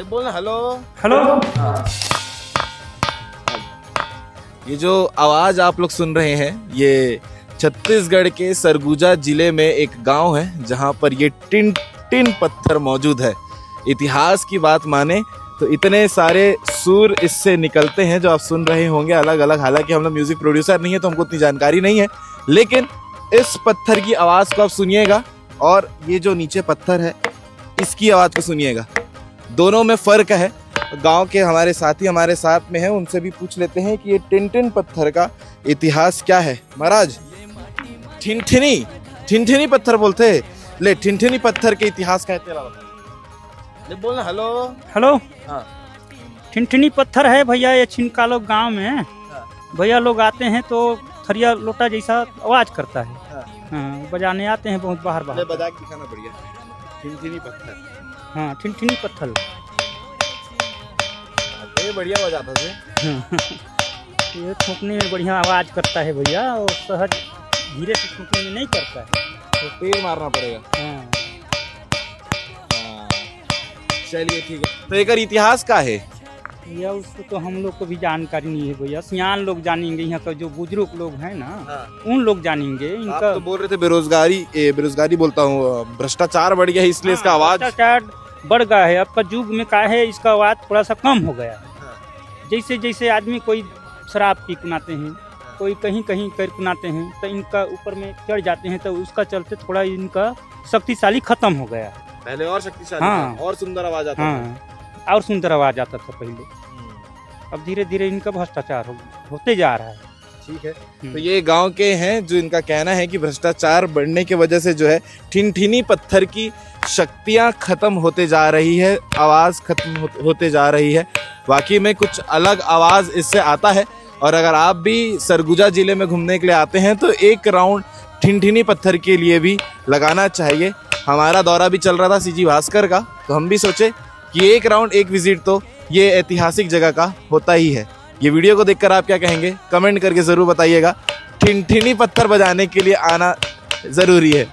बोलना hello hello. ये जो आवाज आप लोग सुन रहे हैं ये छत्तीसगढ़ के सरगुजा जिले में एक गांव है जहां पर ये टिन टिन पत्थर मौजूद है। इतिहास की बात माने तो इतने सारे सुर इससे निकलते हैं जो आप सुन रहे होंगे अलग अलग। हालांकि हम लोग म्यूजिक प्रोड्यूसर नहीं है तो हमको उतनी जानकारी नहीं है, लेकिन इस पत्थर की आवाज को आप सुनिएगा और ये जो नीचे पत्थर है इसकी आवाज को सुनिएगा। दोनों में फर्क है। गांव के हमारे साथी हमारे साथ में हैं, उनसे भी पूछ लेते हैं कि ये टिन पत्थर का इतिहास क्या है। महाराज, ठिनठिनी पत्थर बोलते हैं। ले, ठिनठिनी पत्थर के इतिहास का ले बोलना हेलो हेलो। हाँ। ठिनठिनी पत्थर है भैया, ये छिनकालो गांव में भैया लोग आते हैं तो थरिया लोटा जैसा आवाज करता है। हाँ, बजाने आते हैं बहुत बाहर बाहर। बजा के दिखाना बढ़िया। ठिनठिनी पत्थर, हाँ ठिनठिनी पत्थर ये बढ़िया बजाता है। ये ठोकने में बढ़िया आवाज करता है भैया, और सहज धीरे से ठोकने में नहीं करता है, तो तेल मारना पड़ेगा। हाँ। चलिए ठीक है। तो एक इतिहास का है भैया उसको तो हम लोग को भी जानकारी नहीं है भैया, सियान लोग जानेंगे, यहाँ का जो बुजुर्ग लोग हैं ना। हाँ। उन लोग जानेंगे। आप इनका तो बोल रहे थे बेरोजगारी बोलता हूँ, भ्रष्टाचार बढ़ गया है इसलिए इसका आवाज भ्रष्टाचार बढ़ गया है। अब का युग में क्या है, इसका आवाज थोड़ा सा कम हो गया है। जैसे जैसे आदमी कोई शराब पी कुनाते हैं, कोई कहीं कहीं कर कुनाते हैं, तो इनका ऊपर में चढ़ जाते हैं, तो उसका चलते थोड़ा इनका शक्तिशाली खत्म हो गया। पहले और शक्तिशाली हाँ। था, और सुंदर आवाज आता था। हाँ, और सुंदर आवाज आता था पहले। अब धीरे धीरे इनका भ्रष्टाचार होते जा रहा है। ठीक है। तो ये गांव के हैं जो इनका कहना है कि भ्रष्टाचार बढ़ने की वजह से जो है ठिनठिनी पत्थर की शक्तियां खत्म होते जा रही है, आवाज खत्म होते जा रही है। वाकई में कुछ अलग आवाज इससे आता है। और अगर आप भी सरगुजा जिले में घूमने के लिए आते हैं तो एक राउंड ठिनठिनी पत्थर के लिए भी लगाना चाहिए। हमारा दौरा भी चल रहा था सीजी भास्कर का, तो हम भी सोचे कि एक राउंड एक विजिट तो ये ऐतिहासिक जगह का होता ही है। ये वीडियो को देखकर आप क्या कहेंगे कमेंट करके ज़रूर बताइएगा। ठिनठिनी पत्थर बजाने के लिए आना ज़रूरी है।